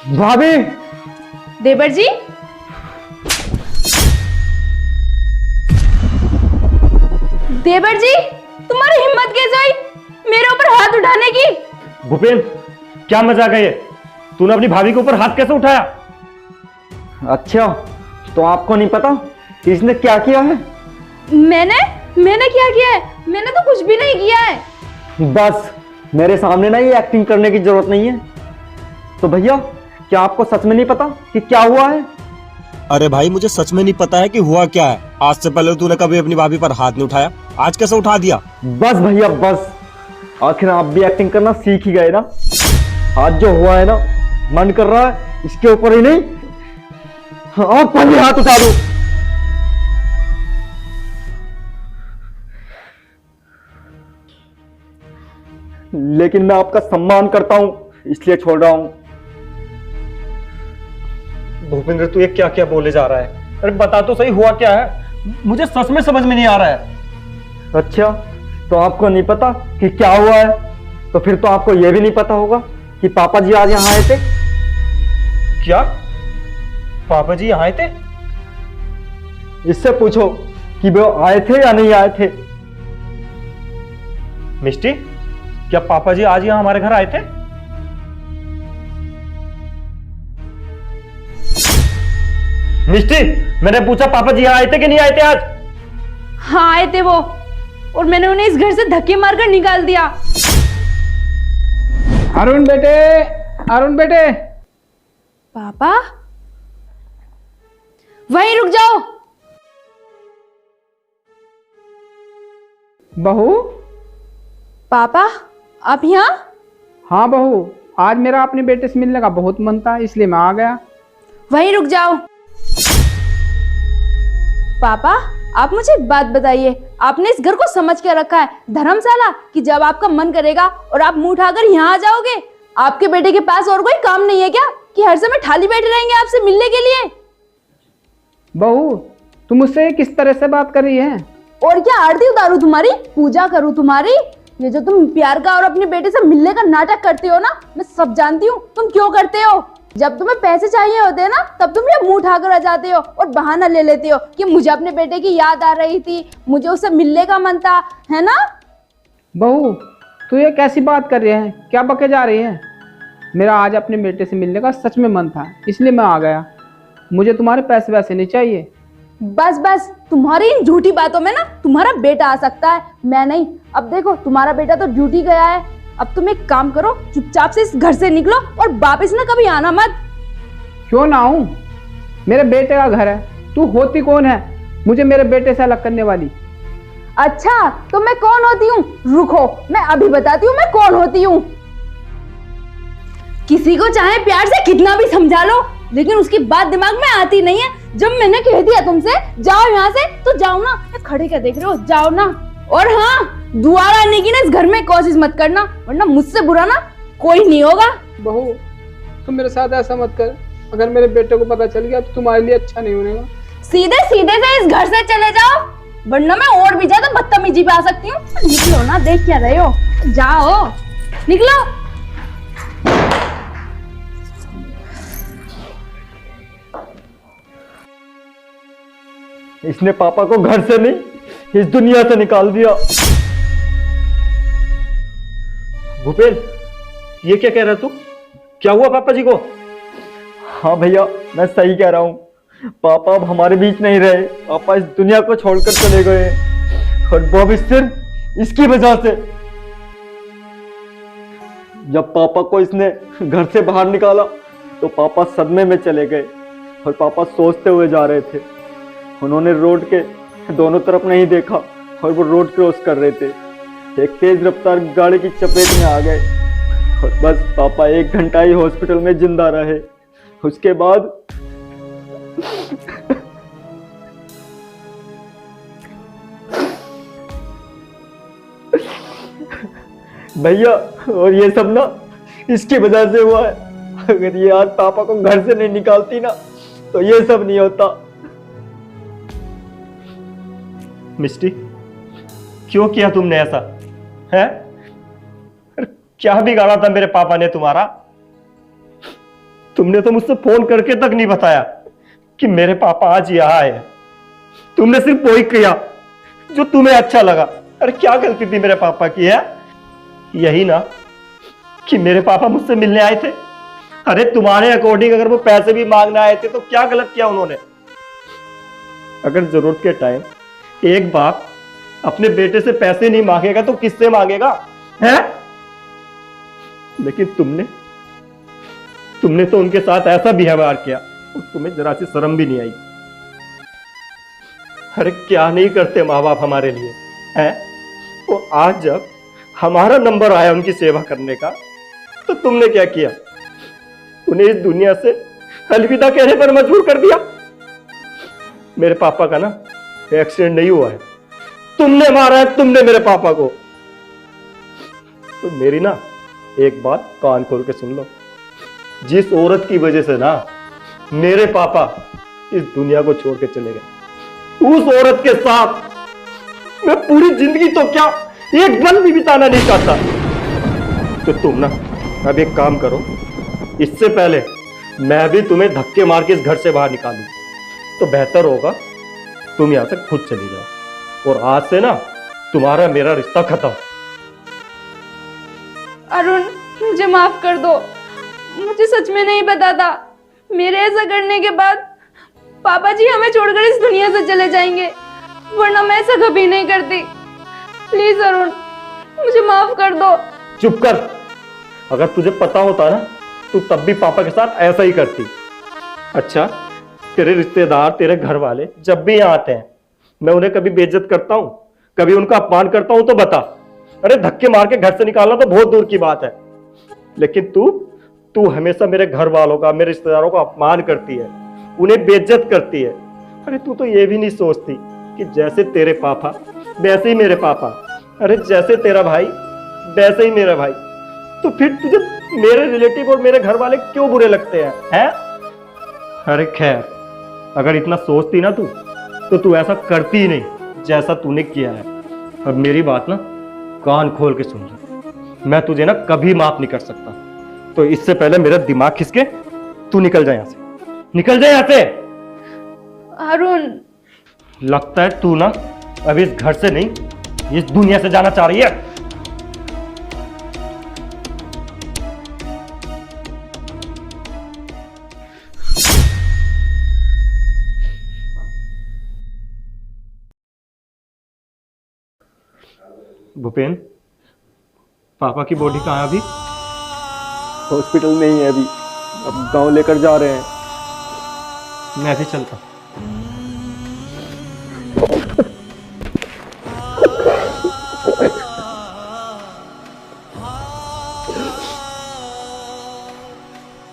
भाभी। देवर जी, देवर जी, तुम्हारी हिम्मत कैसे हुई मेरे ऊपर हाथ उठाने की? भूपेन, क्या मजाक है ये? तूने अपनी भाभी के ऊपर हाथ कैसे उठाया? अच्छा, तो आपको नहीं पता कि इसने क्या किया है? मैंने मैंने क्या किया है? मैंने तो कुछ भी नहीं किया है। बस मेरे सामने ना ये एक्टिंग करने की जरूरत नहीं है। तो भैया, क्या आपको सच में नहीं पता कि क्या हुआ है? अरे भाई, मुझे सच में नहीं पता है कि हुआ क्या है। आज से पहले तूने कभी अपनी भाभी पर हाथ नहीं उठाया, आज कैसे उठा दिया? बस भैया बस, आखिर आप भी एक्टिंग करना सीख ही गए ना। आज जो हुआ है ना, मन कर रहा है इसके ऊपर ही नहीं, आप पर भी हाथ उठा दो। लेकिन मैं आपका सम्मान करता हूं, इसलिए छोड़ रहा हूं। भूपेंद्र, तू ये क्या क्या बोले जा रहा है? अरे बता तो सही, हुआ क्या है? मुझे सच में समझ में नहीं आ रहा है। अच्छा, तो आपको नहीं पता कि क्या हुआ है? तो फिर तो आपको यह भी नहीं पता होगा कि पापा जी आज यहां आए थे। क्या पापा जी यहाँ आए थे? इससे पूछो कि वो आए थे या नहीं आए थे। मिष्टी, क्या पापा जी आज यहाँ हमारे घर आए थे? मिष्टी, मैंने पूछा पापा जी यहाँ आए थे कि नहीं आए थे आज? हाँ आए थे वो, और मैंने उन्हें इस घर से धक्के मारकर निकाल दिया। अरुण बेटे, अरुण बेटे। पापा, वहीं रुक जाओ। बहू। पापा, आप यहाँ? हाँ बहू, आज मेरा अपने बेटे से मिलने का बहुत मन था, इसलिए मैं आ गया। वहीं रुक जाओ। पापा, आप मुझे एक बात बताइए, आपने इस घर को समझ के रखा है धर्मशाला कि जब आपका मन करेगा और आप मुंह उठाकर यहाँ आ जाओगे? आपके बेटे के पास और कोई काम नहीं है क्या कि हर समय खाली बैठे रहेंगे आपसे मिलने के लिए? बहू, तुम मुझसे किस तरह से बात कर रही है? और क्या आरती उतारूं तुम्हारी, पूजा करूं तुम्हारी? ये जो तुम प्यार का और अपने बेटे से मिलने का नाटक करते हो ना, मैं सब जानती हूँ तुम क्यों करते हो। जब तुम्हें पैसे चाहिए होते हैं ना, तब तुम ये मुंह उठाकर आ जाते हो और बहाना ले लेते हो कि मुझे अपने बेटे की याद आ रही थी, मुझे उससे मिलने का मन था, है ना? बहू, तू ये कैसी बात कर रही है? क्या बके जा रही है? मेरा आज अपने बेटे से मिलने का सच में मन था, इसलिए मैं आ गया। मुझे तुम्हारे पैसे वैसे नहीं चाहिए। बस बस, तुम्हारी इन झूठी बातों में ना तुम्हारा बेटा आ सकता है, मैं नहीं। अब देखो, तुम्हारा बेटा तो ड्यूटी गया है। अब तुम एक काम करो, चुपचाप से इस घर से निकलो और वापस ना कभी आना मत। क्यों ना आऊं? मेरे बेटे का घर है। तू होती कौन है मुझे मेरे बेटे से अलग करने वाली? अच्छा, तो मैं कौन होती हूँ? रुको, मैं अभी बताती हूँ मैं कौन होती हूँ। किसी को चाहे प्यार से कितना भी समझा लो, लेकिन उसकी बात दिमाग में आती नहीं है। जब मैंने कह दिया तुमसे जाओ यहाँ से, तो जाओ ना। खड़े क्या देख रहे हो, जाओ ना। और हाँ, दोबारा आने की ना इस घर में कोशिश मत करना, वरना मुझसे बुरा ना कोई नहीं होगा। बहू, तुम मेरे साथ ऐसा मत कर। अगर मेरे बेटे को पता चल गया तो तुम्हारे लिए अच्छा नहीं होगा। सीधे सीधे से इस घर से चले जाओ, वरना मैं और भी ज्यादा बदतमीजी पे आ सकती हूँ। निकलो ना, देख क्या रहे हो, जाओ निकलो। इसने पापा को घर से नहीं, इस दुनिया से निकाल दिया। भूपेन, ये क्या कह रहा है तू? क्या हुआ पापा जी को? हाँ भैया, मैं सही कह रहा हूँ। पापा अब हमारे बीच नहीं रहे। पापा इस दुनिया को छोड़कर चले गए, और वो भी सिर्फ इसकी वजह से। जब पापा को इसने घर से बाहर निकाला तो पापा सदमे में चले गए, और पापा सोचते हुए जा रहे थे। उन्होंने रोड के दोनों तरफ नहीं देखा, और वो रोड क्रॉस कर रहे थे। एक तेज रफ्तार गाड़ी की चपेट में आ गए, और बस पापा 1 घंटा ही हॉस्पिटल में जिंदा रहे। उसके बाद भैया, और ये सब ना इसकी वजह से हुआ है। अगर ये आज पापा को घर से नहीं निकालती ना, तो ये सब नहीं होता। मिष्टी, क्यों किया तुमने ऐसा? है क्या बिगाड़ा था मेरे पापा ने तुम्हारा? तुमने तो मुझसे फोन करके तक नहीं बताया कि मेरे पापा आज यहाँ आए हैं। तुमने सिर्फ वही किया जो तुम्हें अच्छा लगा। अरे क्या गलती थी मेरे पापा की है? यही ना कि मेरे पापा मुझसे मिलने आए थे। अरे तुम्हारे अकॉर्डिंग अगर वो पैसे भी मांगने आए थे तो क्या गलत किया उन्होंने? अगर जरूरत के टाइम एक बाप अपने बेटे से पैसे नहीं मांगेगा तो किससे मांगेगा है? लेकिन तुमने तो उनके साथ ऐसा व्यवहार किया और तुम्हें जरा सी शर्म भी नहीं आई। अरे क्या नहीं करते माँ बाप हमारे लिए हैं? वो आज जब हमारा नंबर आया उनकी सेवा करने का तो तुमने क्या किया? उन्हें इस दुनिया से अलविदा कहने पर मजबूर कर दिया। मेरे पापा का ना एक्सीडेंट नहीं हुआ है, तुमने मारा है, तुमने मेरे पापा को। तो मेरी ना एक बात कान खोल के सुन लो, जिस औरत की वजह से ना मेरे पापा इस दुनिया को छोड़ के चले गए, उस औरत के साथ मैं पूरी जिंदगी तो क्या एक पल भी बिताना नहीं चाहता। तो तुम ना अब एक काम करो, इससे पहले मैं भी तुम्हें धक्के मार के इस घर से बाहर निकालूं तो बेहतर होगा तुम यहां से खुद चली जाओ और आज से ना तुम्हारा मेरा रिश्ता खत्म। अरुण, मुझे माफ कर दो, मुझे सच में नहीं पता था। मेरे ऐसा करने के बाद पापा जी हमें छोड़कर इस दुनिया से चले जाएंगे, वरना मैं ऐसा कभी नहीं करती। प्लीज अरुण, मुझे माफ कर दो। चुप कर। अगर तुझे पता होता ना तू तब भी पापा के साथ ऐसा ही करती। अच्छा, तेरे रिश्तेदार तेरे घर वाले जब भी यहाँ आते हैं मैं उन्हें कभी बेइज्जत करता हूँ, कभी उनका अपमान करता हूं तो बता। अरे धक्के मार के घर से निकालना तो बहुत दूर की बात है, लेकिन तू हमेशा मेरे घर वालों का, मेरे रिश्तेदारों का अपमान करती है, उन्हें बेइज्जत करती है। अरे तू तो ये भी नहीं सोचती कि जैसे तेरे पापा वैसे ही मेरे पापा, अरे जैसे तेरा भाई वैसे ही मेरा भाई। तो फिर तुझे मेरे रिलेटिव और मेरे घर वाले क्यों बुरे लगते हैं? अरे खैर, अगर इतना सोचती ना तो तू ऐसा करती ही नहीं जैसा तूने किया है। अब मेरी बात ना कान खोल के सुन ले, मैं तुझे ना कभी माफ नहीं कर सकता। तो इससे पहले मेरा दिमाग खिसके तू निकल जाए यहां से, निकल जाए यहां से। अरुण, लगता है तू ना अब इस घर से नहीं इस दुनिया से जाना चाह रही है। भूपेन, पापा की बॉडी कहाँ है अभी? हॉस्पिटल में ही है अभी, अब गांव लेकर जा रहे हैं। मैं भी चलता।